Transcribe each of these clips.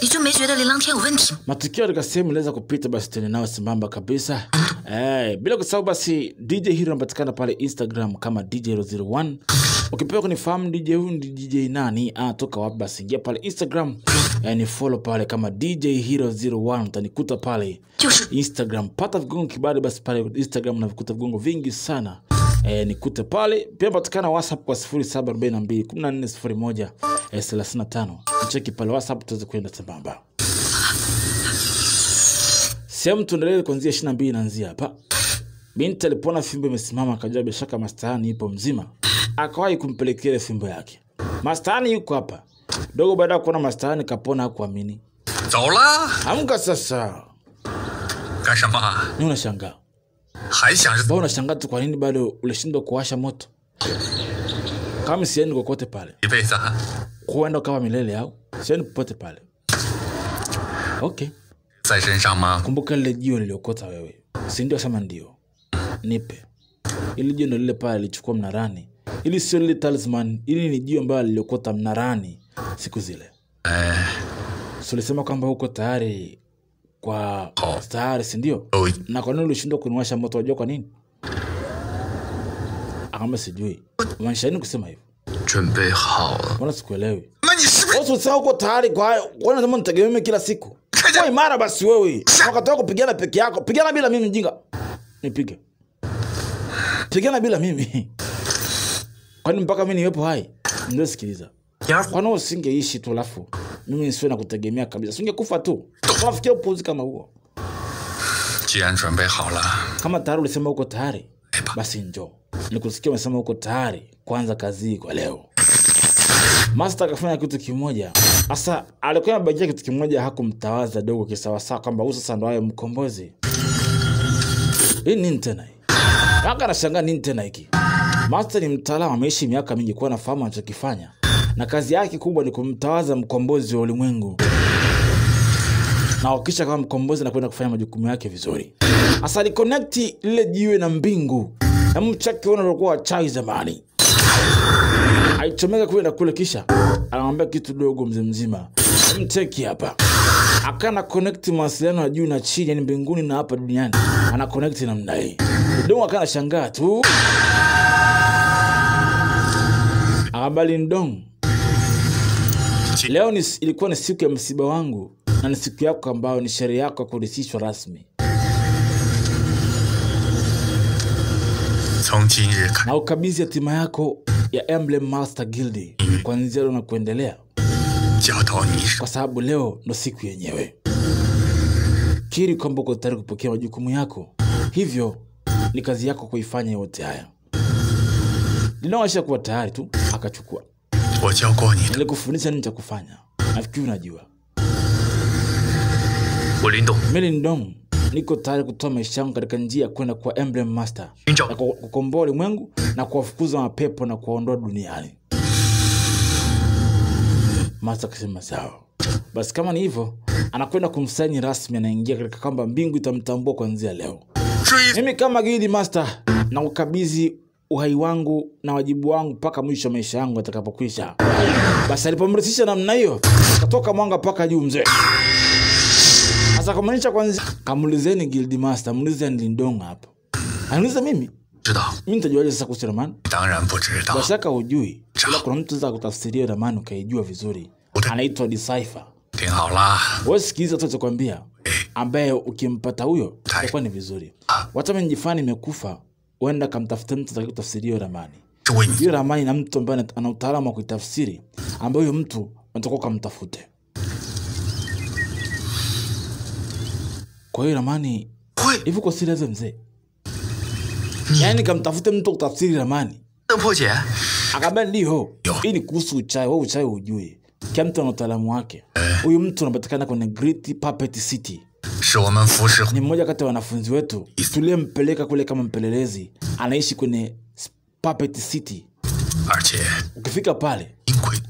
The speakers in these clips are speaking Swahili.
你就没觉得林琅天有问题吗？ Matukio katika sehemu inaweza kupita basi tena nao sambamba kabisa. Bila kusahau basi DJ Hero anapatikana pale Instagram kama DJ001. Ukipewa kunifahamu DJ huyu ni DJ nani, toka wapi basi ingia pale Instagram. Ni follow pale kama DJ Hero01 utanikuta pale Instagram. Pata vigongo kibali basi pale Instagram na vikuta vigongo vingi sana. Nikute pale. Pia patikana WhatsApp kwa 0742 1401 35. Cheki pale WhatsApp tuweze kwenda sambamba. Sehemu tuendelee kuanzia 22 inaanzia hapa. Binti alipona fimbo imesimama akajua bila shaka Mastani ipo mzima. Akawahi kumpelekea fimbo yake. Mastani yuko hapa. Dogo baada ya kuona Mastani kapona hakuamini. Zola. Amka sasa. Gashama. Ni unashangaa. Bado unashangaa tu kwa nini bado ulishindwa kuwasha moto? Kama siendi kokote pale. Kuenda kama milele au? Siendi popote pale. Okay. Kumbuka lile jiwe liliokota wewe. Si ndio sema ndio. Nipe. Ile jiwe ndio lile pale lilichukua mnarani. Ili sio lile talisman, ili ni jiwe ambalo liliokota mnarani siku zile. Sulisema kwamba uko tayari kwa tayari si ndio? Na kwa nini ulishindwa kuniwasha moto wajua kwa nini? Akamba sijui. Wanashani kusema hivyo. Mbona sikuelewi? Wewe sasa uko tayari kwa nini unasema nitegemee kila siku? Kwa imara basi wewe. Wakati wako kupigana peke yako. Pigana bila mimi mjinga. Nipige. Pigana bila mimi. Kwani mpaka mimi niwepo hai? Ndio sikiliza. Kwa nini usingeishi tu alafu mimi nisiwe na kutegemea kabisa? Usingekufa tu. Unafikia upuzi kama huo. Kama tayari ulisema uko tayari, basi njoo. Nikusikia umesema uko tayari kwanza kazi kwa leo. Master akafanya kitu kimoja. Sasa alikuwa anabajia kitu kimoja hakumtawaza dogo kisawasawa kwamba huyu sasa ndo aye mkombozi. Hii nini tena hii? Kaka anashangaa nini tena hiki? Master ni mtaalamu ameishi miaka mingi kwa anafahamu anachokifanya. Na kazi yake kubwa ni kumtawaza mkombozi wa ulimwengu. Na wakisha kama mkombozi na kwenda kufanya majukumu yake vizuri. Sasa ali connect lile jiwe na mbingu. Na mchake alikuwa chai zamani. Aichomeka kwenda kule kisha anamwambia kitu dogo mzima. Mteki hapa. Akana connect mawasiliano ya juu na chini yani mbinguni na hapa duniani. Ana connect namna hii. Ndio akana shangaa tu. Akabali ndong. Leo ilikuwa ni siku ya msiba wangu na ni siku yako ambayo ni sherehe yako ya kurisishwa rasmi. Na ukabidhi hatima yako ya Emblem Master Guild kuanzia leo na kuendelea. Kwa sababu leo ndo siku yenyewe. Kiri kwamba uko tayari kupokea majukumu yako. Hivyo ni kazi yako kuifanya yote haya. Ninaonyesha kuwa tayari tu akachukua. Nilikufundisha nini cha kufanya. Nafikiri unajua. Melindong, niko tayari kutoa maisha yangu katika njia ya kwenda kwa Emblem Master. Na kukomboa ulimwengu na kuwafukuza mapepo na kuwaondoa duniani. Master akasema sawa. Basi kama ni hivyo, anakwenda kumsaini rasmi anaingia katika kwamba mbingu itamtambua kuanzia leo. Mimi kama Guild Master na kukabidhi uhai wangu na wajibu wangu mpaka mwisho maisha yangu atakapokwisha. Basi alipomrithisha namna hiyo, akatoka mwanga mpaka juu mzee. Sasa kumaanisha kwanza kamulizeni Guild Master, mulizeni Lindong hapo. Aniuliza mimi? Mimi nitajuaje sasa kuhusu ramani? Kwa shaka hujui. Ila kuna mtu za kutafsiria ramani ukaijua vizuri. Anaitwa Decipher. Wewe sikiliza tu nakwambia. Ambaye ukimpata huyo itakuwa ni vizuri. Wacha mimi njifani nimekufa. Uenda kamtafuta mtu atakayekutafsiria ramani. Hiyo ramani na mtu ambaye ana utaalamu wa kuitafsiri, ambaye huyo mtu anataka kumtafute. Kwa hiyo ramani hivi kwa serious mzee. Yaani kamtafute mtu kutafsiri ramani. Akaba ndio. Hii ni kuhusu uchawi, wewe uchawi hujui. Kila mtu ana utaalamu wake. Huyu mtu anapatikana kwenye Great Puppet City. Ni mmoja kati ya wanafunzi wetu tuliyempeleka kule kama mpelelezi. Anaishi kwenye Puppet City. Ukifika pale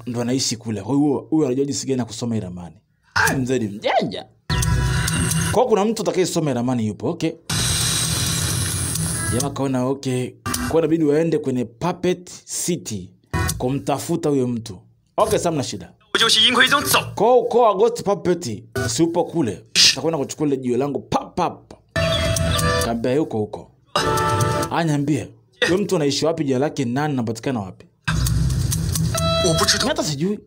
ndo anaishi kule. Huyo anajua jinsi gani kusoma ramani. Mzee mjanja. Kwa kuna mtu atakayesoma ramani yupo, okay? Jamaa kaona okay. Kwa inabidi waende kwenye Puppet City kumtafuta huyo mtu. Okay, sasa mna shida. Kwa Ghost Puppet si upo kule. Nitakwenda kuchukua ile jiwe langu pap. Kaambia huko. Anyambie, wewe mtu anaishi wapi, jina lake nani, anapatikana wapi? Hata sijui.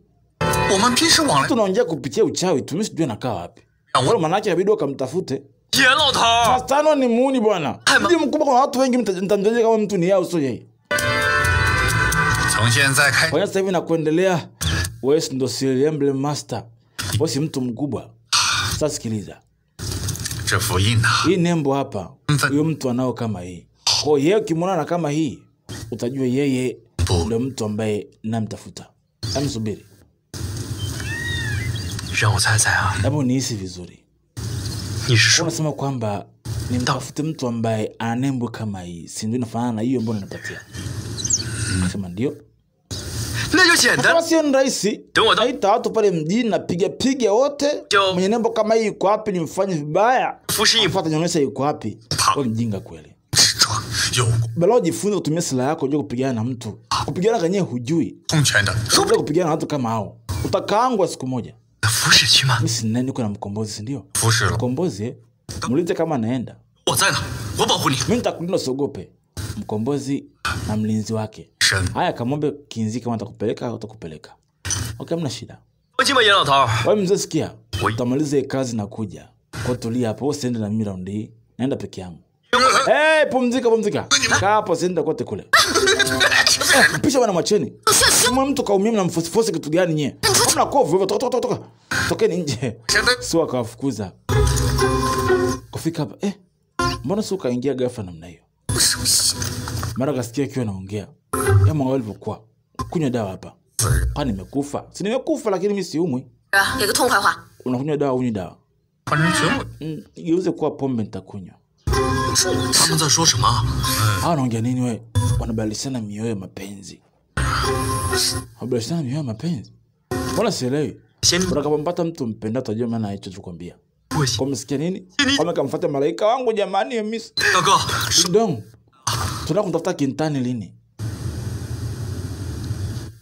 Tunaongea kupitia uchawi tu, mimi sijui anakaa wapi. Wala manake inabidi wakamtafute. Mastano ni muuni bwana. Mji mkubwa kuna watu wengi, mtamjaje kama mtu ni yao sio yeye. Kwa sasa hivi na kuendelea, wewe ndo Serial Emblem Master. Wewe si mtu mkubwa. Sasa sikiliza. Hii nembo hapa, huyo mtu anao kama hii. Kwa hiyo ukimwona kama hii, utajua yeye ndio mtu ambaye namtafuta. Amsubiri. Hebu nihisi vizuri. Unasema kwamba nimtafute mtu ambaye ana nembo kama hii, si ndio inafanana na hiyo ambayo ninapatia? Nasema ndio. Kama sio rahisi, naita watu pale mjini na piga wote. Mwenye nembo kama hii yuko wapi, nimfanye vibaya. Mfuata nyonyesha yuko wapi. Kwa mjinga kweli. Bado jifunze kutumia silaha yako unajua kupigana na mtu. Kupigana kanyewe hujui. Unajua kupigana na watu kama hao. Utakaangwa siku moja. Mimi si nani, niko na mkombozi, si ndio? Mkombozi, mulite kama anaenda. Mimi nitakulinda, usiogope. Mkombozi na mlinzi wake. Haya, kamombe Kinzi kama atakupeleka utakupeleka. Okay, mna shida. Wewe mzee sikia. Utamaliza kazi na kuja. Kwa tulia hapo, usiende na mimi round hii. Naenda peke yangu. Pumzika. Kaa hapo, usiende kote kule. Pisha bwana macheni. Kama mtu kaumia na mfosifose kitu gani nyie? Hamna kovu hivyo, toka. Tokeni nje. Sio akawafukuza. Kufika hapa, mbona sio kaingia ghafla namna hiyo? Mara kasikia kiwa naongea. Kama walivyokuwa. Kunywa dawa hapa. Kwa nimekufa. Si nimekufa lakini mimi siumwi. Unakunywa dawa, unywe dawa. Igeuze kuwa pombe nitakunywa. Hao wanaongea nini wewe? Wanabadilishana mioyo ya mapenzi. Wanabadilishana mioyo ya mapenzi. Mbona sielewi? Unakapompata mtu mpenda utajua maana hicho tukwambia. Kwa msikia nini? Kama kamfuata malaika wangu jamani, miss. Ndong. Tunakutafuta Kintani lini?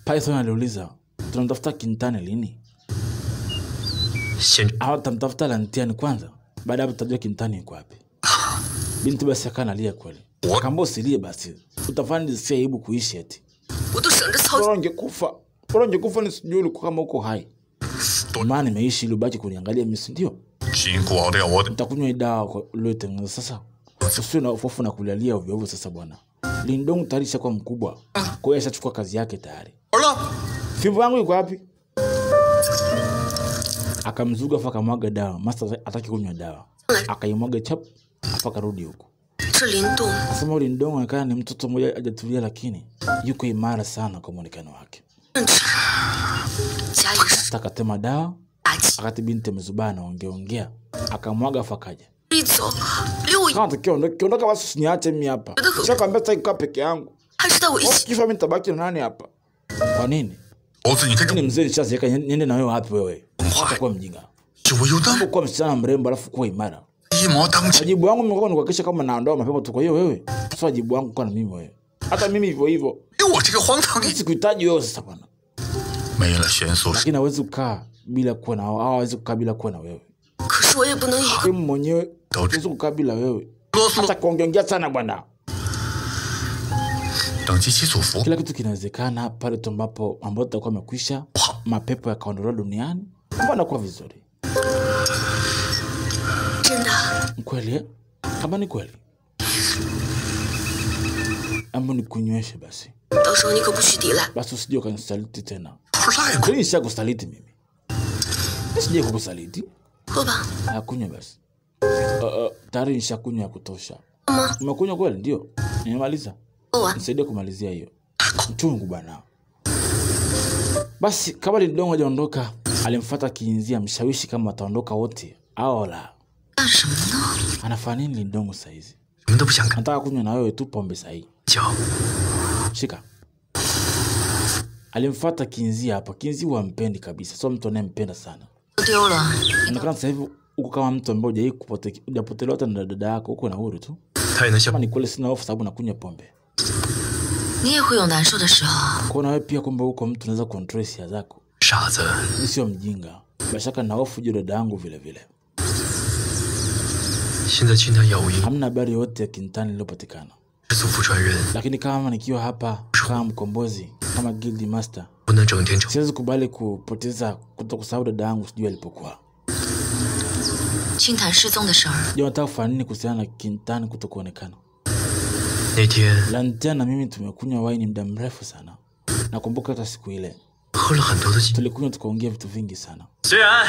Python aliuliza, tunatafuta Kintani lini? Hawa tamtafuta Lantiani kwanza. Baada hapo tutajua Kintani yuko wapi. Binti basi akana lia kweli. Kamba usilie basi. Utafanya si aibu kuishi eti. Bora ungekufa nisijui ulikuwa kama uko hai. Maana nimeishi ili ubaki kuniangalia mimi, si ndio? Nitakunywa dawa uliotengeneza sasa. Usio na ufofu na kulalia ovyo sasa bwana. Lindong tarisha kwa mkubwa. Kwa hiyo ashachukua kazi yake tayari. Fimbo yangu iko wapi? Akamzuga afa kamwaga dawa. Master ataki kunywa dawa. Akaimwaga chap afa karudi huko. Sema Lindong anakaa ni mtoto mmoja hajatulia lakini yuko imara sana kwa muonekano wake. Akatema dawa. Akati binti mzubana ongea. Akamwaga afa kaja. Kama kiondoka basi usiniache mimi hapa. Nishakwambia sitaki kukaa peke yangu. Kifa mimi nitabaki na nani hapa? Kwa nini? Ni mzee nishazieka niende na wewe wapi wewe? Utakuwa mjinga. Kwa msichana mrembo alafu kuwa imara. Wajibu wangu mimi kwa kuhakikisha kama naondoa mapema tu, kwa hiyo wewe. Sasa wajibu wangu kwa na mimi wewe. Hata mimi hivyo. Sikuhitaji wewe sasa bwana. Lakini hawezi kukaa bila kuwa na wao, hawezi kukaa bila kuwa na wewe. Mimi mwenyewe hawezi kukaa bila wewe. Hata kuongea sana bwana. Kila kitu kinawezekana pale tu ambapo tutakuwa tumekwisha mapepo yakaondolewa duniani. Mbona kwa vizuri? Kweli? Kama ni kweli. Ambo nikunyweshe basi. Basi usije ukanisaliti tena. Kwani nishakusaliti mimi? Nisije kukusaliti. Kunywa basi. Tayari nishakunywa ya kutosha. Umekunywa kweli? Ndio. Nimemaliza. Nisaidie kumalizia hiyo. Mchungu bwana. Basi kabla Lindong hajaondoka, alimfuata Kinzi mshawishi kama wataondoka wote. Aola. Anafanya nini Lindong sasa hizi? Nataka kunywa na wewe tu pombe sasa hii. Shika. Alimfuata Kinzi hapa. Kinzi wampendi kabisa. Sio mtu anayempenda sana. Unaona sasa hivi uko kama mtu ambaye hujapotelewa hata na dada yako, uko na huru tu. Kama ni kule sina hofu sababu nakunywa pombe. Kuna wewe pia kwamba uko mtu unaweza control hisia zako. 傻子， Mimi sio mjinga. Bila shaka na hofu juu dada yangu vile vile. 现在青潭杳无音， Hamna habari yote ya Kintani iliyopatikana. 是祖父传人， Lakini kama nikiwa hapa kama mkombozi, kama guild master, 不能整天整。 siwezi kubali kupoteza kutokusahau dada yangu sijui alipokuwa. 青潭失踪的事儿， Je, unataka kufanya nini kuhusiana na Kintani kutokuonekana? 那天 Lantian na mimi tumekunywa wine muda mrefu sana. Nakumbuka hata siku ile 喝了很多的酒。 tulikunywa tukaongea vitu vingi sana. 虽然，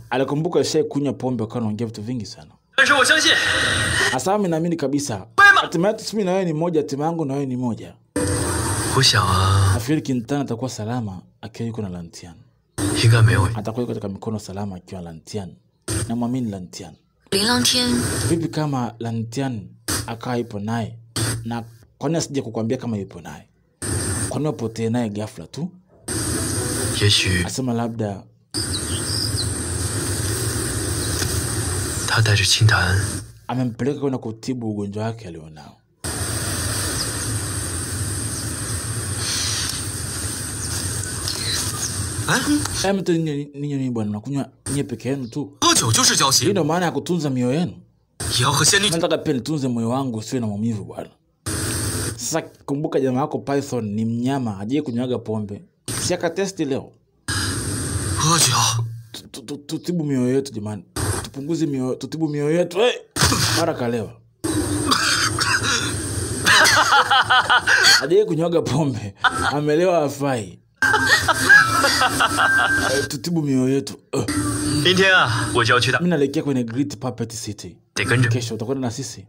Alikumbuka kunywa pombe akawa anaongea vitu vingi sana. 但是我相信， Hasa mimi naamini kabisa. Hatima yetu mimi na wewe ni moja, hatima yangu na wewe ni moja. 我想啊， Nafikiri Kintani atakuwa salama akiwa yuko na Lantian. 应该没有。 Atakuwa yuko katika mikono salama akiwa Lantian. Na muamini Lantian. 林浪天 Vipi kama Lantian akawa yupo naye? Na kwa nini asije kukuambia kama yupo naye? Kwa nini upotee naye ghafla tu? 也许 Asema labda 他带着青潭 amempeleka kwenda kutibu ugonjwa wake alionao. Mtu ninyi bwana mnakunywa nyie peke yenu tu. 喝酒就是交 Hii 心， ndio maana ya kutunza mioyo yenu. 也要和仙女。 Nataka pia nitunze moyo wangu usiwe na maumivu bwana. Sasa kumbuka jamaa wako Python ni mnyama, hajaye kunywaga pombe. Si akatesti leo. 喝酒， Tutibu mioyo yetu jamani. Tupunguze mioyo, tutibu mioyo yetu. Mara kalewa. Hajaye kunywaga pombe. Amelewa hafai. Tutibu mioyo yetu. 明天啊，我就要去打， Mimi naelekea kwenye Great Puppet City. 得跟着。 Kesho utakwenda na sisi.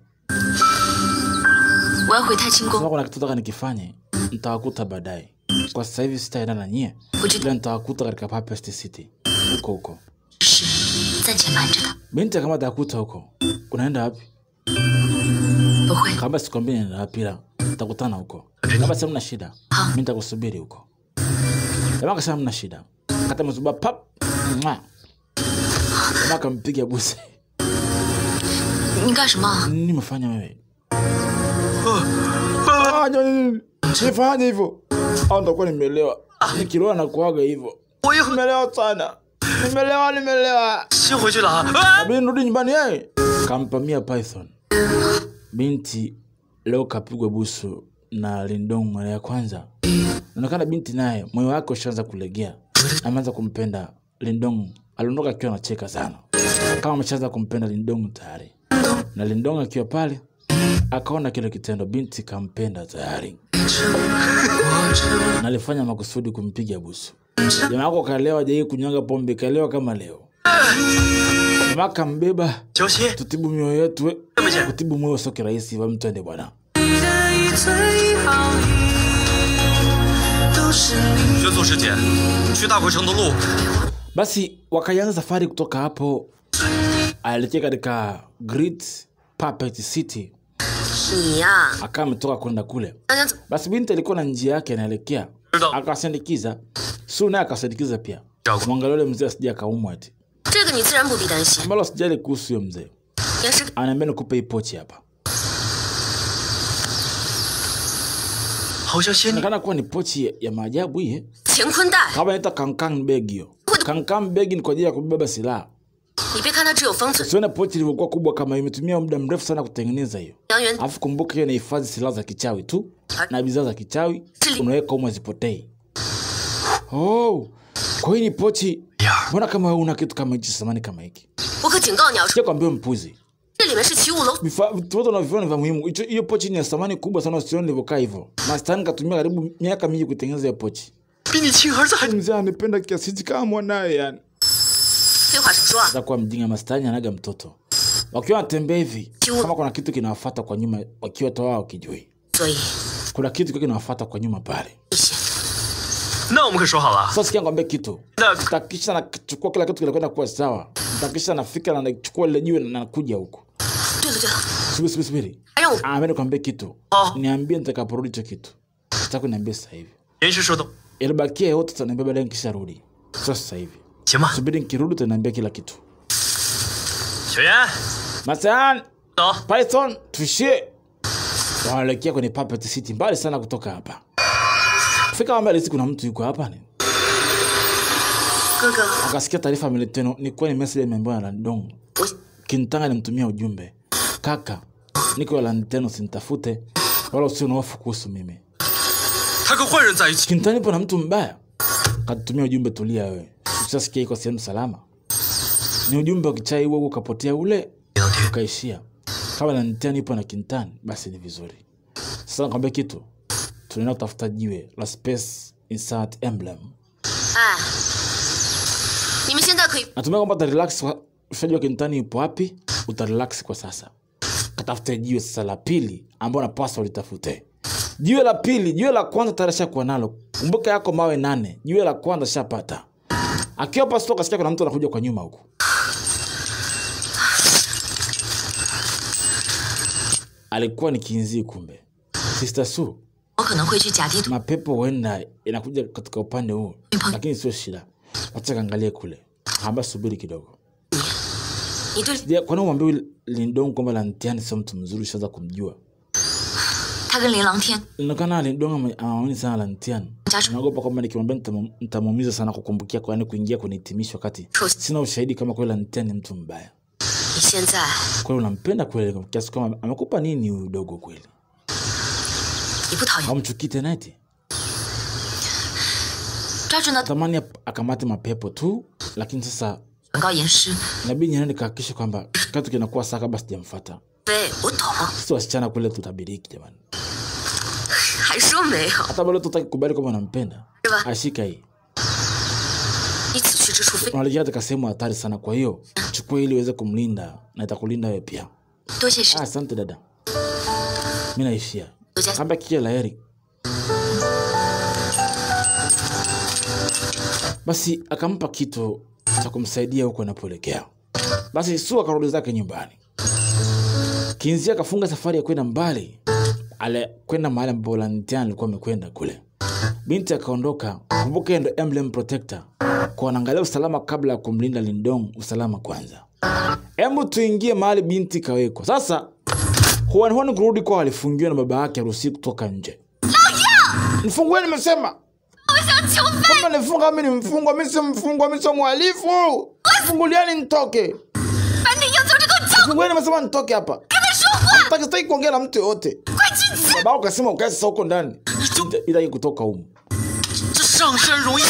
我要回太清宫， Kama kuna kitu nataka nikifanye, nitawakuta baadaye. Kwa sasa hivi sitaenda na nyie. 我知道 Ila nitawakuta katika Puppet City. Huko. 是暂且瞒着的， Binti kama atakuta huko. Unaenda wapi? 不会。 Kama sikwambia nenda wapi ila tutakutana huko. Kama sasa mna shida, mimi nitakusubiri huko. Kama kasa mna shida, kata mzuba pap. Kama kampiga busi. 你干什么？ Nini umefanya wewe? Nifanye hivyo. Au nitakuwa nimelewa. Nikiroa na kuaga hivyo. 我也很 Nimelewa sana. Nimelewa. 先回去了啊！ Abini nirudi nyumbani yeye. Kampamia Python. Binti leo kapigwa busu na Lindong mara ya kwanza. Inaonekana binti naye moyo wake ushaanza kulegea. Ameanza kumpenda Lindong. Aliondoka akiwa anacheka sana. Kama ameshaanza kumpenda Lindong tayari. Na Lindong akiwa pale akaona kile kitendo, binti kampenda tayari. Na alifanya makusudi kumpiga busu. Jamaa wako kalewa, hajawahi kunywaga pombe, kalewa kama leo. Jamaa kambeba. 交心， Tutibu mioyo yetu. Kutibu moyo sio kirahisi, wa mtu ende bwana. 宣素师姐，去大回城的路， Basi wakaanza safari kutoka hapo. Alielekea katika Great Puppet City. 你呀， Akawa ametoka kwenda kule. 大家怎么 Basi binti alikuwa na njia yake anaelekea. Akasindikiza. Su naye akasindikiza pia. Mwangalie yule mzee asije akaumwa eti. 这个你自然不必担心。 Mbona sijali kuhusu huyo mzee. 也是 Anaambia nikupe hii pochi hapa. 好像仙女 Inaonekana kuwa ni pochi ya maajabu hii. 乾坤袋， Kama inaitwa Kankan bag hiyo. Kankan bag ni kwa ajili ya kubeba silaha. 你别看它只有封存， Siona pochi ilivyokuwa kubwa kama hiyo, imetumia muda mrefu sana kutengeneza hiyo. 杨元 Alafu kumbuka hiyo inahifadhi silaha za kichawi tu. Na bidhaa za kichawi unaweka humo zipotei. Oh. Kwa hiyo ni pochi. Mbona kama wewe una kitu kama hichi samani kama hiki? 我可警告你要说， Sio kwambia mpuzi. 这里面是奇物楼， Vitu vyote unaviona vya muhimu. Hiyo pochi ni ya samani kubwa sana, usione ilivyokaa hivyo. Mastani katumia karibu miaka mingi kutengeneza hiyo pochi. 比你亲儿子还 Mzee anapenda kiasi hichi kama mwanae yani. 废话少说啊， Atakuwa mjinga. Mastani anaga mtoto. Wakiwa wanatembea hivi, kama kuna kitu kinawafuata kwa nyuma, wakiwa toa wao kijui. 所以 Kuna kitu kinawafuata kwa nyuma pale. 危险。 那我们可说好了， Sasa sikia ngombe kitu. 那 Takisha na chukua kila kitu kinakwenda kuwa sawa. Takisha nafika na nachukua ile jiwe na nakuja huko. 对了对了， Subiri. 还让我 Ameenda kuambia kitu. Ah. Niambie nitakaporudi hicho kitu. Nataka kuniambia sasa hivi. 延时说动， Ilibakia yote tutaniambia baadaye nikisharudi. Sasa hivi. 行吧？ Subiri nikirudi utaniambia kila kitu. 小袁， Masan, 走， Python, tushie. Wanaelekea kwenye Puppet City, mbali sana kutoka hapa. Fika mbali, kuna mtu yuko hapa ni. Akasikia taarifa ameleteno ni kwani message imeambiwa na Lindong. Kintanga alimtumia ujumbe. Kaka, niko Lanteno sinitafute wala usio na hofu kuhusu mimi. Kintanga ipo na mtu mbaya. Katumia ujumbe tulia wewe. Usisikie iko sehemu salama. Ni ujumbe wa kichai wewe ukapotea ule ukaishia. Kama Lanteno ipo na Kintanga basi ni vizuri. Sasa nakwambia kitu. Tunaenda kutafuta jiwe la Space Insert Emblem. Natumia kwamba utarelax ushajua Kintanga ipo wapi, utarelax kwa sasa. Katafute jiwe sasa la pili ambao unapaswa ulitafute. Jiwe la pili, jiwe la kwanza tarasha kuwa nalo. Kumbuka yako mawe 8, jiwe la kwanza shapata. Akiwa hapa stoka sikia kuna mtu anakuja kwa nyuma huko. Alikuwa ni Kinzi kumbe. Sister Su. Mapepo huenda inakuja katika upande huu, lakini sio shida. Acha kaangalie kule. Hamba subiri kidogo. Kwa nini mwambie Lindong kwamba Lantian sio mtu mzuri shaza kumjua? Inaonekana Lindong anaamini sana Lantian. Naogopa kwamba nikimwambia nitamuumiza sana kukumbukia kwa nini kuingia kwenye hitimisho wakati sina ushahidi kama kweli Lantian ni mtu mbaya. Kwa hiyo unampenda kweli kiasi kama amekupa nini huyu dogo kweli? Hamchukii tena eti? Tamani akamate mapepo tu, lakini sasa inabidi niende kuhakikisha kwamba kitu kinakuwa sawa kabla sijamfuata. Sisi wasichana kule tutabiriki jamani. Hata bado tutakubali kama unampenda. Ashika hii. Unalejea katika sehemu hatari sana, kwa hiyo chukua ili uweze kumlinda na itakulinda wewe pia. Asante dada. Mimi naishia. Kamba kia la heri. Basi akampa kitu cha kumsaidia huko anapoelekea. Basi Su akarudi zake nyumbani. Kinzi akafunga safari ya kwenda mbali. Kwenda mahali ambapo Lantian alikuwa amekwenda kule. Binti akaondoka. Kumbuka ndo Emblem Protector. Kwa anaangalia usalama kabla ya kumlinda Lindong, usalama kwanza. Hebu tuingie mahali binti kaweko. Sasa Huan kurudi kwa alifungiwa na baba yake haruhusi kutoka nje. Nifungue nimesema. Kama nifunga mimi ni mfungwa, mimi si mfungwa, mimi si mhalifu. Funguliani nitoke. Nifungue nimesema nitoke hapa. Sitaki kuongea na mtu yote. Baba akasema ukae sasa huko ndani. Ila kutoka huko.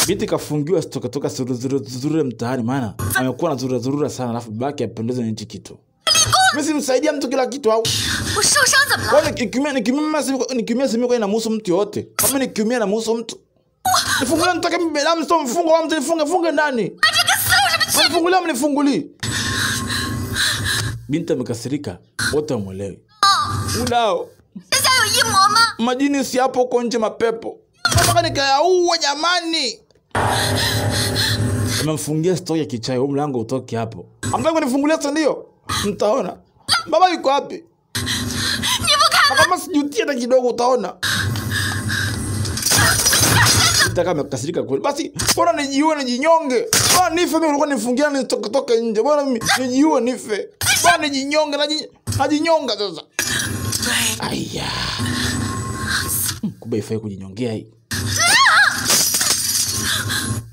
Binti kafungiwa toka zurura mtaani maana amekuwa na zurura sana alafu baki apendeze na kitu. Mimi simsaidia mtu kila kitu au. Kwa nikimia simi kwa inamuhusu mtu yote. Kama nikimia namuhusu mtu. Nifungulia nitoke mimi bila mtu mfungo wa mtu nifunge ndani. Nifungulia mnifungulie. Binti amekasirika, wote wamuelewi. Ulao. Majini si hapo uko nje mapepo. Kama nikayaua jamani. Amemfungia story ya kichai, huo mlango utoke hapo. Ambaye nifungulia sasa ndio. Mtaona. Baba yuko wapi? Kama sijutie hata kidogo utaona. Nitaka mkasirika kweli. Basi bora nijiue nijinyonge. Bora nife mimi nilikuwa nifungia nitoke nje. Bora mimi nijiue nife. Bora nijinyonge najinyonga sasa. Aya. Kumbe ifai kujinyongea hii.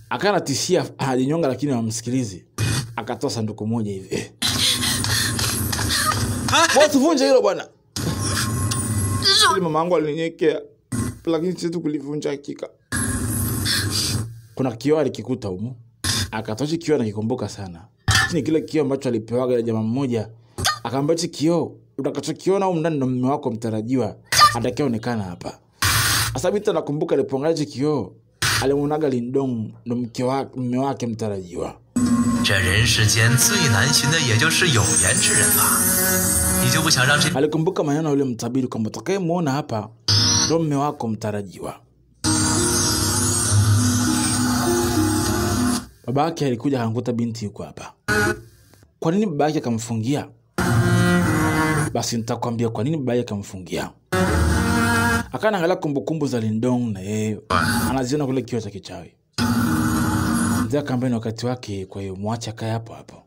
Akana tishia hajinyonga lakini hamsikilizi. Akatoa sanduku moja hivi. Watu vunja hilo bwana. Ili mama yangu alinyekea. Lakini sisi kulivunja hakika. Kuna kioo alikikuta humo. Akatoa kioo na kikumbuka sana. Ni kile kioo ambacho alipewaga jamaa mmoja. Akaambia kioo, utakachokiona huko ndani ndo mume wako mtarajiwa atakayeonekana hapa. Sasa binti anakumbuka alipoangalia kioo, alimuonaga Lindong ndo mume wake mtarajiwa. Alikumbuka maneno yule mtabiri kwamba utakayemuona hapa ndo mume wako mtarajiwa. Babake alikuja akanguta binti yuko hapa. Kwa nini babake akamfungia? Basi nitakwambia kwa nini babake akamfungia. Akana angalia kumbukumbu za Lindong na yeye anaziona kule kioo cha kichawi. Mzee akamwambia ni wakati wake, kwa hiyo muache akae hapo hapo.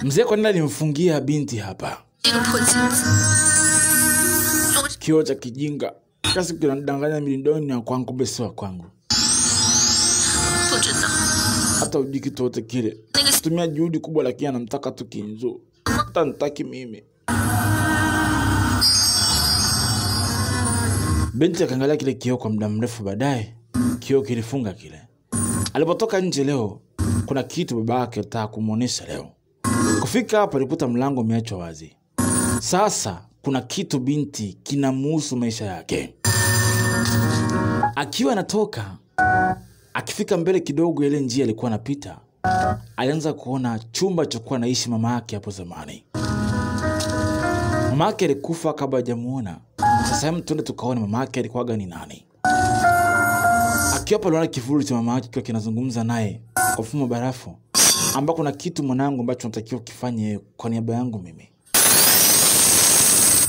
Mzee kwa nini alimfungia binti hapa? Kioo cha kijinga. Kasi kinadanganya Lindong ni kwangu besi wa kwangu. hata ujui kitu yote kile. Tumia juhudi kubwa lakini anamtaka tu Kinzo. Hata nitaki mimi. Binti akaangalia kile kioo kwa muda mrefu, baadaye kioo kilifunga kile. Alipotoka nje leo, kuna kitu babake alitaka kumuonesha leo. Kufika hapa alikuta mlango umeachwa wazi. Sasa kuna kitu binti kinamhusu maisha yake. Akiwa anatoka, akifika mbele kidogo ile njia alikuwa anapita, alianza kuona chumba chokuwa anaishi mama yake hapo zamani. Mama yake alikufa kabla hajamuona. Sasa hem tuende tukaone mama yake alikuwa gani nani. Akiwa pale anaona kivuli cha mama yake kikiwa kinazungumza naye kwa mfumo barafu, ambako kuna kitu mwanangu ambacho unatakiwa kufanye kwa niaba yangu mimi.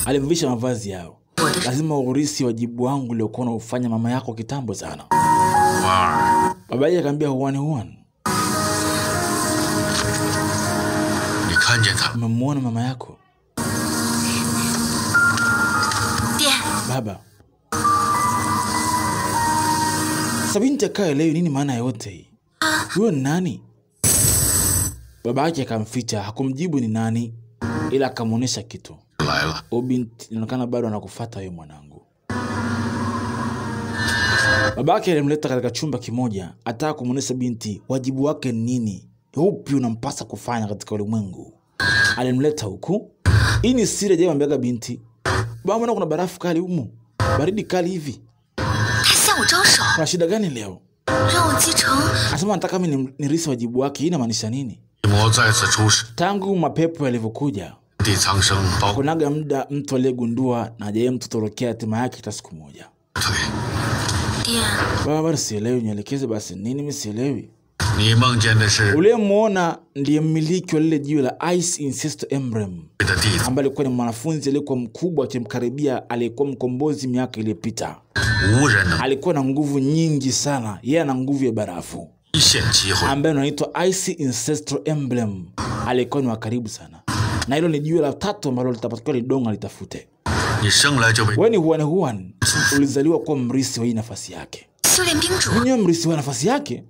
Alimvisha mavazi yao. Lazima urisi wajibu wangu uliokuwa unaufanya mama yako kitambo sana. Baba yake akamwambia Huan. Umemwona mama yako? Baba. Binti akaelewa nini maana yote hii. Huyo ni nani? Baba yake akamficha, hakumjibu ni nani, ila akamuonesha kitu. Binti inaonekana bado anakufuata wewe mwanangu. Baba yake alimleta katika chumba kimoja, ataka kumuonesha binti wajibu wake nini, upi unampasa kufanya katika ulimwengu. Alimleta huku. Hii ni siri je ambaye binti. Baba, mbona kuna barafu kali humu? Baridi kali hivi. Kuna shida gani leo? Asema nataka mimi nirisi wajibu wake. Hii inamaanisha nini? Tangu mapepo yalivyokuja, kunaga muda mtu aliyegundua na hajaye mtu torokea hatima yake hata siku moja. Baba, sielewi, nielekeze basi nini mimi sielewi. Ule muona ndiye mmiliki wa lile jiwe la Ice Ancestor Emblem, ambaye alikuwa ni mwanafunzi aliyekuwa mkubwa akimkaribia aliyekuwa mkombozi miaka iliyopita. Alikuwa na nguvu nyingi sana, yeye ana nguvu ya barafu, ambaye anaitwa Ice Ancestor Emblem. Alikuwa ni wa karibu sana. Na hilo ni jiwe la tatu ambalo litapatikana Lidong alitafute. Wewe ni Huan. Ulizaliwa kuwa mrisi wa hii nafasi yake. Wewe ni mrisi wa nafasi yake?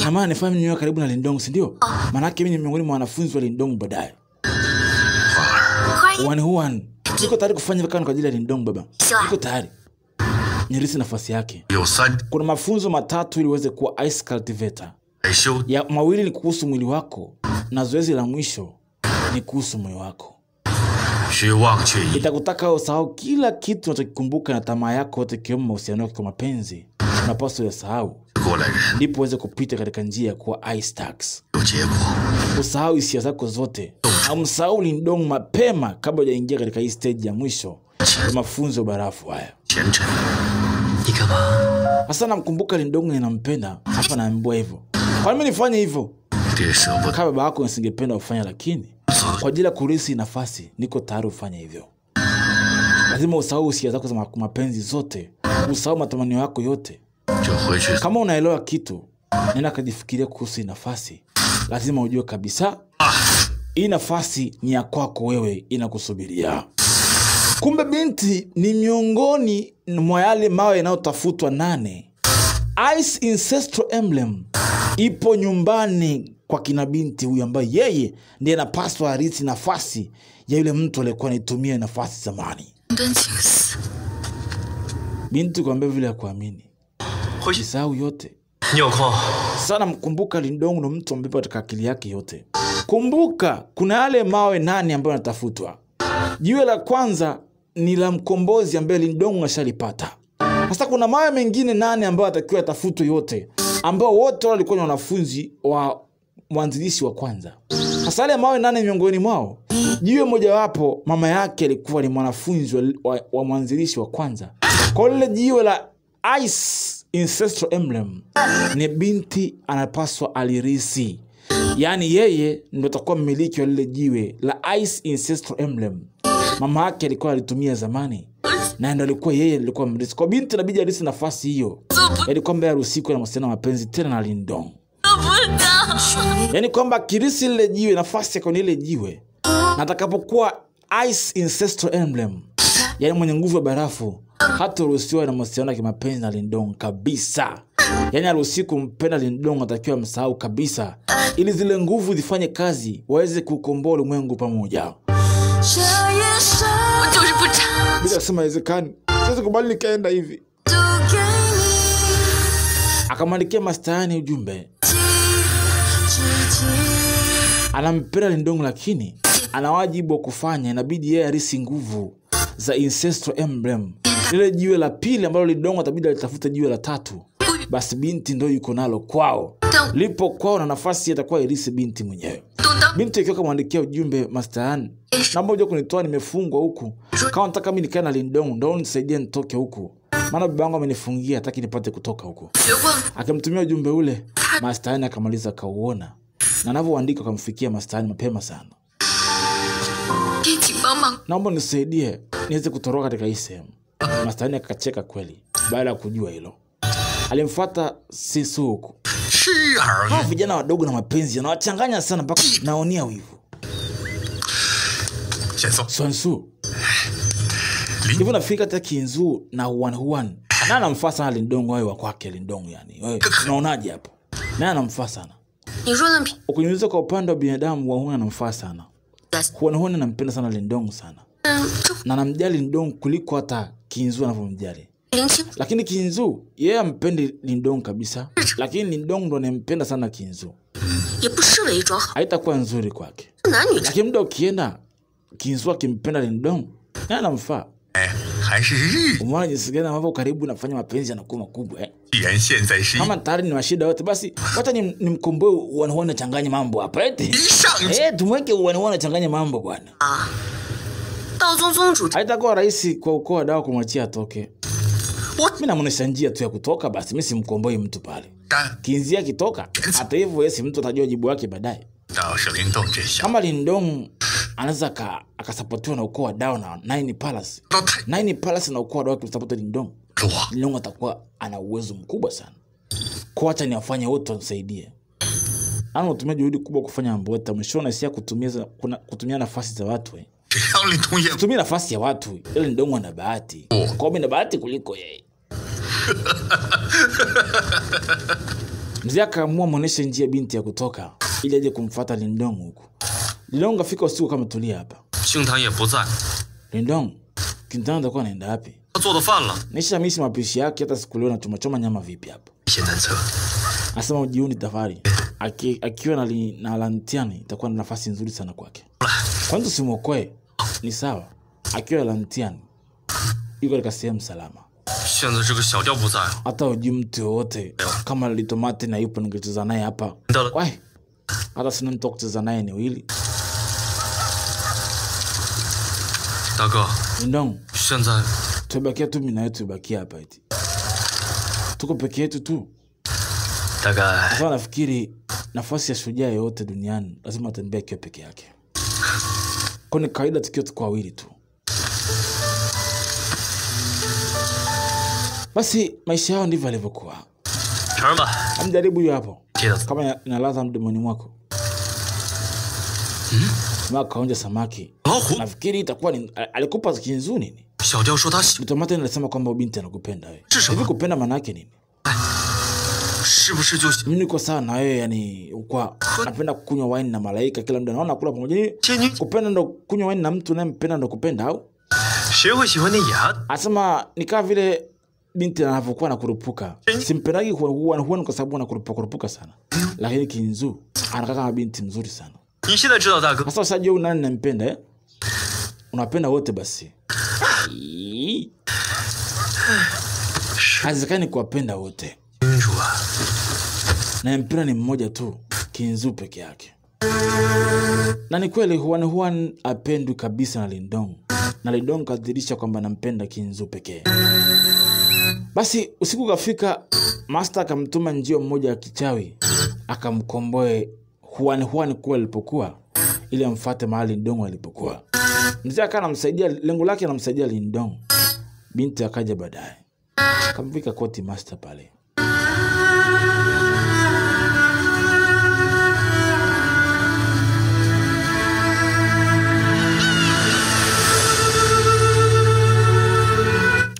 Mama nifahamu niwe karibu na Lidong, si ndio? Maana yake mimi ni miongoni mwa wanafunzi wa Lidong baadaye. Huan. Niko tayari kufanya vikao kwa ajili ya Lidong baba. Niko tayari. Nirisi nafasi yake. Kuna mafunzo matatu ili uweze kuwa ice cultivator. Ya mawili ni kuhusu mwili wako, na zoezi la mwisho ni kuhusu moyo wako. Itakutaka usahau kila kitu unachokikumbuka na tamaa yako yote kiwemo mahusiano yako kwa mapenzi. Unapaswa uyasahau. Ndipo uweze kupita katika njia kwa Ice Tax. Usahau hisia zako zote. Umsahau Lidong mapema kabla hujaingia katika hii stage ya mwisho ya mafunzo barafu haya. Hasa namkumbuka Lidong na ninampenda. Hapa naambiwa hivyo. Kwa nini nifanye hivyo? Kama baba yako nisingependa ufanye, lakini kwa ajili ya kurisi nafasi niko tayari ufanye hivyo. Lazima usahau hisia zako za mapenzi zote. Usahau matamanio yako yote. Kama unaelewa kitu, nenda kajifikiria kuhusu nafasi. Lazima ujue kabisa hii nafasi ni ya kwako wewe, inakusubiria. Kumbe binti ni miongoni mwa yale mawe yanayotafutwa 8. Ice Ancestral Emblem ipo nyumbani kwa kina binti huyu, ambaye yeye ndiye anapaswa arisi nafasi ya yule mtu aliyekuwa anitumia nafasi zamani. Binti kwambia vile kuamini. Usahau yote. Sana mkumbuka Lidong na mtu ambaye katika akili yake yote. Kumbuka kuna yale mawe 8 ambayo yanatafutwa. Jiwe la kwanza ni la mkombozi ambaye Lidong ashalipata. Sasa kuna mawe mengine 8 ambayo atakiwa atafutwe yote, ambao wote walikuwa ni wanafunzi wa mwanzilishi wa kwanza. Sasa yale mawe 8 miongoni mwao, jiwe moja wapo mama yake alikuwa ni mwanafunzi wa mwanzilishi wa kwanza. Kwa lile jiwe la Ice Ancestral Emblem ni binti anapaswa alirisi. Yaani yeye ndio atakuwa mmiliki wa lile jiwe la Ice Ancestral Emblem. Mama yake alikuwa alitumia zamani, na ndio alikuwa yeye alikuwa mrisi. Kwa binti inabidi alirisi nafasi hiyo. Yaani kwamba haruhusiwi na msichana mapenzi tena na Lidong. Yaani kwamba kirisi lile jiwe, nafasi yake ni ile jiwe. Na atakapokuwa Ice Ancestral Emblem, yaani mwenye nguvu ya barafu, hata ruhusiwa na msichana kimapenzi na Lidong kabisa. Yani aliruhusiwa kumpenda Lindong, atakiwa msahau kabisa ili zile nguvu zifanye kazi waweze kukomboa ulimwengu pamoja. Bila sema haiwezekani. Siwezi kubali nikaenda hivi. Akamwandikia Master Han ujumbe. Anampenda Lindong lakini ana wajibu wa kufanya, inabidi yeye arisi nguvu za Ancestral Emblem. Lile jiwe la pili ambalo Lindong atabidi alitafuta jiwe la tatu. Basi binti ndio yuko nalo kwao. Lipo kwao na nafasi atakuwa irisi binti mwenyewe. Binti akiwa kumwandikia ujumbe, Master Han, naomba uje kunitoa, nimefungwa huku. Kama nataka mimi nikae na Lindong, ndio nisaidie nitoke huku. Maana babangu amenifungia, hataki nipate kutoka huku. Akamtumia ujumbe ule, Master Han akamaliza kauona. Na anavyoandika akamfikia Master Han mapema sana. Naomba nisaidie niweze kutoroka katika hii sehemu. Master Han akacheka kweli baada ya kujua hilo. Alimfuata Sisu huku. Hawa vijana wadogo na mapenzi yanawachanganya sana mpaka naonia wivu. Sonsu. Hivyo nafika hata Kinzu na Huan. Na anamfaa sana Lindong wewe wa kwake Lindong yani. Wewe unaonaje hapo? Na anamfaa sana. Ukiniuliza kwa upande wa binadamu wa Huan anamfaa sana. Huan anampenda sana Lindong sana. Na anamjali Lindong kuliko hata Kinzu anavyomjali. Lakini Kinzu yeye ampendi Lindong kabisa. Lakini Lindong ndo anempenda sana Kinzu. Haitakuwa nzuri kwake. Lakini muda ukienda Kinzu akimpenda Lindong, na anamfaa. Umeona jinsi gani ambavyo karibu nafanya mapenzi yanakuwa makubwa Kama tayari ni mashida yote basi wacha nimkomboe Huan changanya mambo hapa eti. Tumweke Huan changanya mambo bwana. Haitakuwa rahisi kwa ukoo wa Dao kumwachia atoke. Mimi namuonesha njia tu ya kutoka, basi mimi simkomboi mtu pale. Kinzia kitoka, hata hivyo yesi mtu atajua jibu lake baadaye. Kama Lindong anaweza akasapotiwa na ukoo wa Dao na Nine Palace. Nine Palace na ukoo wa Dao kusapoti Lindong. Lindong atakuwa ana uwezo mkubwa sana. Kuacha ni afanye wote wamsaidie. Ana utumia juhudi kubwa kufanya mambo yote. Mshona si kutumia nafasi za watu kutumia nafasi ya watu. Ile Lindong ana bahati. Kwa mimi na bahati kuliko yeye. Mzee akaamua muoneshe njia binti ya kutoka ili aje kumfuata Lindong huko. Lindong afika usiku kama tulia hapa. Lindong, Kintan atakuwa anaenda wapi? Nisha misi mapishi yake hata siku leo na choma nyama vipi hapa. Asema ujiuni tafari. Akiwa na Lantiani itakuwa na nafasi nzuri sana kwake. Kwanza simuokoe ni sawa. Akiwa Lantiani yuko katika sehemu salama. Hata ujui mtu wote kama Litomate na yupo ningecheza naye hapa. Wai. Hata sina mtu kucheza naye ni wili. Lindong, tubakia tu mimi na yetu tubakia hapa eti. Tuko peke yetu tu. Sasa nafikiri nafasi ya shujaa yote duniani lazima atembee akiwa peke yake. Kwa ni kawaida tukiwa tuko wawili tu. Basi maisha yao ndivyo yalivyokuwa. Amjaribu hiyo hapo. Kama inalaza mdomoni mwako. Kaonja samaki. Nafikiri itakuwa ni alikupa Kinzu nini? Litomate anasema kwamba binti anakupenda wewe. Hivi kupenda maana yake nini? Mimi niko sawa na wewe yani kwa napenda kunywa wine na malaika kila muda naona kula pamoja. Kupenda ndo kunywa wine na mtu unayempenda ndo kupenda au? Asema nikaa vile binti anavyokuwa anakurupuka. Simpendagi Huan kwa sababu anakurupuka sana. Lakini Kinzu anakaa kama binti mzuri sana. Sasa usajua unani nampenda unapenda wote basi. Hazikani kuwapenda wote. Na mpira ni mmoja tu, Kinzu peke yake. Na ni kweli Huan apendwi kabisa na Lindong. Na Lindong kadhirisha kwamba anampenda Kinzu pekee. Basi usiku kafika, Master akamtuma njio mmoja ya kichawi akamkomboe Huan kwa alipokuwa ili amfuate mahali Lindong alipokuwa. Mzee akanamsaidia, lengo lake anamsaidia Lindong. Binti akaja baadaye. Kamvika koti Master pale.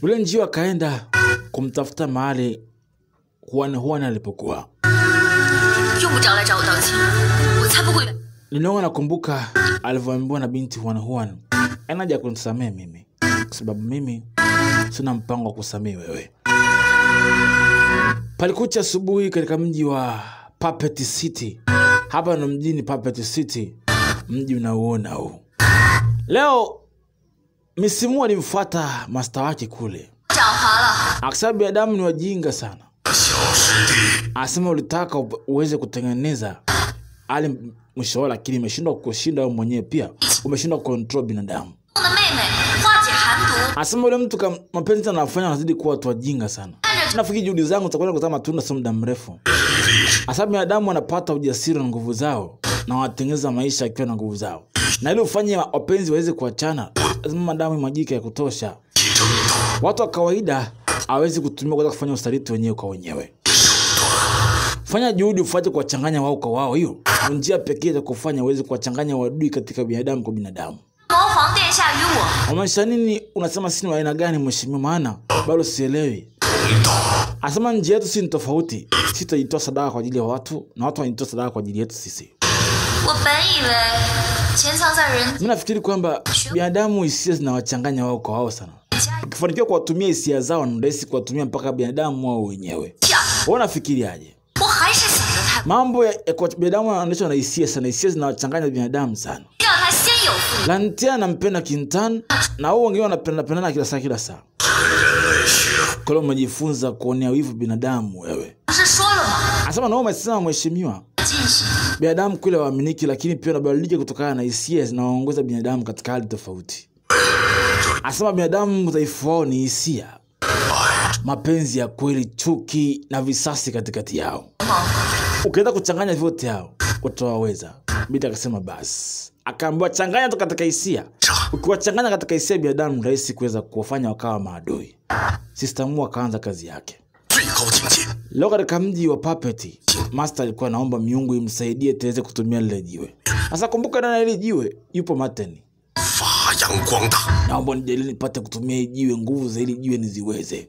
Ule njio akaenda kumtafuta mahali Huan alipokuwa. Lilongo nakumbuka alivyoambiwa na binti Huan, anaja kunisamehe mimi kwa sababu mimi sina mpango wa kusamehe wewe. Palikucha asubuhi katika mji wa Puppet City. Hapa ndo mjini Puppet City, mji unaoona huu. Leo Misimu alimfuata master wake kule. Akasema binadamu ni wajinga sana. Asema ulitaka uweze kutengeneza ali mwisho lakini umeshindwa kushinda wewe mwenyewe pia. Umeshindwa control binadamu. Asema yule mtu kama mapenzi anafanya anazidi kuwa watu wajinga sana. Nafikiri juhudi zangu zitakwenda kuzaa matunda sio muda mrefu. Asema binadamu wanapata ujasiri na nguvu zao na watengeneza maisha akiwa na nguvu zao. Na ili ufanye wapenzi waweze kuachana, lazima damu imwagike ya kutosha. Watu wa kawaida hawezi kutumia kwa kufanya usaliti wenyewe kwa wenyewe. Fanya juhudi ufuate kuwachanganya wao kwa wao, hiyo njia pekee ya kufanya uweze kuwachanganya wadui katika binadamu kwa binadamu. Umaanisha nini unasema sisi ni aina gani mheshimiwa, maana bado sielewi. Asema njia yetu si tofauti. Sisi tutajitoa sadaka kwa ajili ya watu na watu wanajitoa sadaka kwa ajili yetu sisi. Mimi nafikiri kwamba binadamu hisia zinawachanganya wao kwa wao sana. Ukifanikiwa kuwatumia hisia zao ni rahisi kuwatumia mpaka binadamu wao wenyewe. Wewe unafikiriaje? Mambo ya kwa binadamu anaonyesha na hisia sana, hisia zinawachanganya binadamu sana. Lantia anampenda Kintan na wao wengine wanapendana kila saa. Kwa hiyo umejifunza kuonea wivu binadamu wewe. Asema na wewe umesema mheshimiwa, binadamu kule waaminiki lakini pia wanabadilika kutokana na hisia zinazoongoza binadamu katika hali tofauti. Asema binadamu dhaifu wao ni hisia, mapenzi ya kweli, chuki na visasi katikati yao. Ukienda kuchanganya vyote hao utaweza. Binti akasema basi. Akaambiwa changanya tu katika hisia. Ukiwachanganya katika hisia binadamu rahisi kuweza kuwafanya wakawa maadui. Sister akaanza kazi yake. Leo katika mji wa Puppet, master alikuwa anaomba miungu imsaidie tuweze kutumia lile jiwe. Sasa kumbuka ndani ya lile jiwe yupo Martin. Naomba nijalie nipate kutumia hili jiwe, nguvu za hili jiwe niziweze.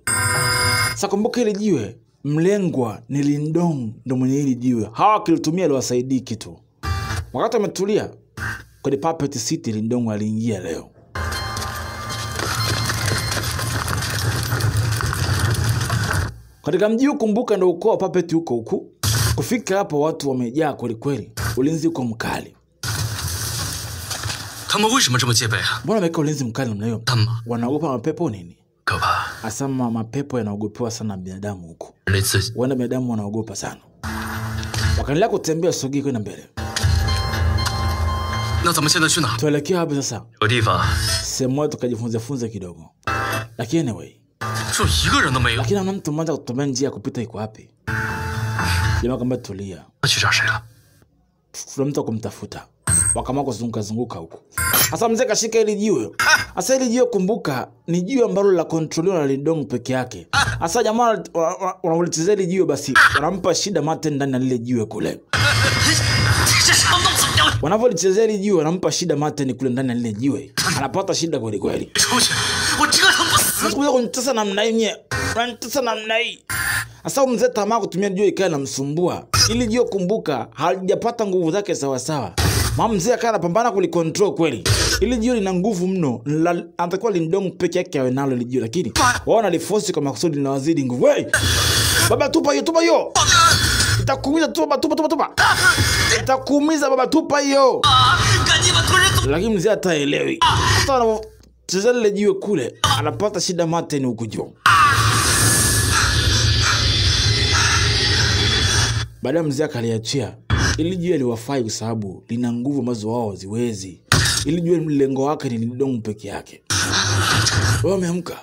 Sasa kumbuka hili jiwe mlengwa ni Lindong ndo mwenye hili jiwe. Hawa kilitumia liwasaidii kitu. Wakati ametulia kwenye Puppet City, Lindong aliingia leo. Katika mji kumbuka ndo ukoo wa Puppet huko. Kufika hapa watu wamejaa kweli kweli. Ulinzi uko mkali. Mbona wameka ulinzi mkali namna hiyo? Wanaogopa mapepo nini? Asema mapepo yanaogopewa sana binadamu huko. Wana binadamu wanaogopa sana. Wakaendelea kutembea sogea kwenda mbele. Tuelekea hapo sasa. Sema tukajifunza kidogo. Lakini anyway, lakini ana mtu mmoja kutumia njia kupita iko wapi? Jamaa kamba tulia. Mtu kumtafuta. Wakaamua kuzunguka huko. Sasa mzee kashika ile jiwe. Sasa ile jiwe kumbuka ni jiwe ambalo la controliwa na Lindong peke yake. Sasa jamaa wanauliza ile jiwe basi wanampa shida Martin ndani ya lile jiwe kule. Wanapolichezea ile jiwe wanampa shida Martin kule ndani ya lile jiwe. Anapata shida kweli kweli. Sasa kunitesa namna hii. Unanitesa namna hii. Sasa mzee tamaa kutumia jiwe ikae na msumbua. Ili jiwe kumbuka halijapata nguvu zake sawa sawa. Mama mzee akawa anapambana kulicontrol kweli. Ili jiwe lina nguvu mno. Anatakiwa Lindong peke yake awe nalo ile jiwe lakini wao wanaliforce kwa makusudi na wazidi nguvu. Wewe baba tupa hiyo. Itakuumiza tupa. Itakuumiza baba tupa hiyo. Lakini mzee hataelewi. Hata anacheza ile jiwe kule anapata shida Martin huko juu. Baada mzee akaliachia. Ili jiwe liwafai kwa sababu lina nguvu ambazo wao haziwezi. Ili jiwe mlengo wake ni Lindong peke yake. Wao wameamka.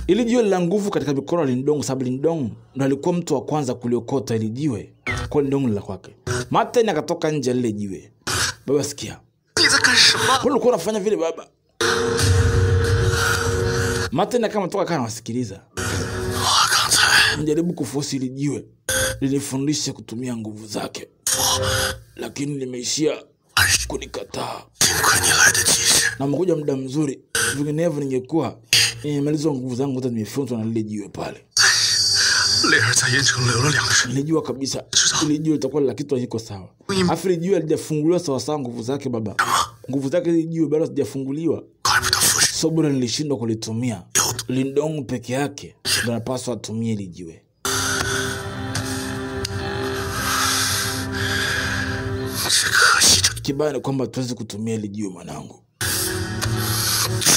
Ili jiwe lina nguvu katika mikono ya Lindong sababu Lindong ndo alikuwa mtu wa kwanza kuliokota ili jiwe. Kwa Lindong la kwake. Martin akatoka nje lile jiwe. Baba sikia. Mbona ulikuwa unafanya vile baba? Martin kama toka kana wasikiliza. Nijaribu kuforce ile jiwe. Nilifundisha kutumia nguvu zake. Lakini nimeishia kunikataa. Na mkuja muda mzuri. Vinginevyo ningekuwa nimemaliza nguvu zangu zote nimefunzwa na lile jiwe pale. 雷儿在盐城留了2个人。 Nilijua kabisa ili jiwe litakuwa la kitu haliko sawa. Afu ili jiwe halijafunguliwa sawa sawa nguvu zake baba. Nguvu zake ili jiwe bado hazijafunguliwa. Sobura nilishindwa kulitumia. Lindong peke yake ndio anapaswa atumie ili jiwe. Kibaya ni kwamba tuwezi kutumia ili jiwe mwanangu.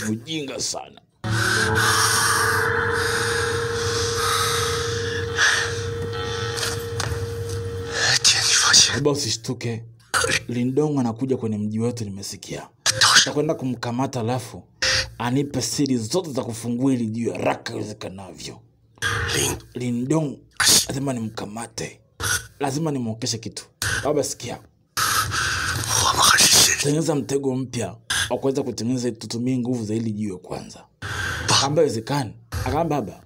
Ujinga sana. Baba usishtuke. Lindong anakuja kwenye mji wetu nimesikia. Tutakwenda kumkamata alafu anipe siri zote za kufungua ili jiwe haraka iwezekanavyo. Lindong lazima nimkamate. Lazima nimwokeshe kitu. Baba sikia. Tengeneza mtego mpya wa kuweza kutengeneza tutumie nguvu za ili jiwe kwanza. Akaambia haiwezekani. Akaambia baba.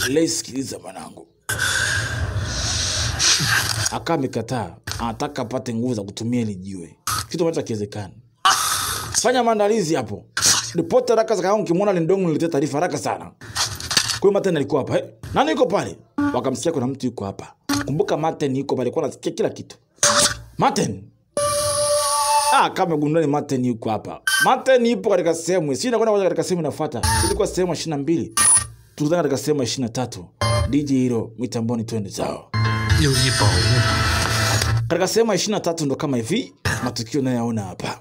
Leo sikiliza mwanangu. Akamikataa. Anataka apate nguvu za kutumia ili jiwe. Kitu ambacho hakiwezekani. Fanya maandalizi hapo. Ripoti haraka zakaangu kimwona Lindong niletee taarifa haraka sana. Kwa Martin alikuwa hapa. Nani yuko pale? Wakamsikia kuna mtu yuko hapa. Kumbuka Martin yuko pale, kwa anasikia kila kitu. Martin. Kama gundani Martin yuko hapa. Martin yupo katika sehemu. Sina kwenda katika sehemu inafuata. Ilikuwa sehemu 22. Tukutana katika sehemu 23. DJ Hero mitamboni twende zao. Katika sehemu 23 ndo kama hivi matukio nayaona hapa.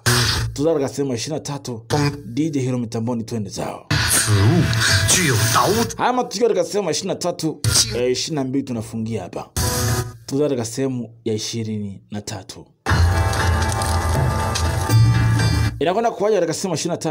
Tukutana katika sehemu 23. DJ Hero mitamboni twende zao. Haya matukio katika sehemu 23 22 tunafungia hapa. Tukutana katika sehemu ya 23. Inakwenda kuwaja katika sehemu 23.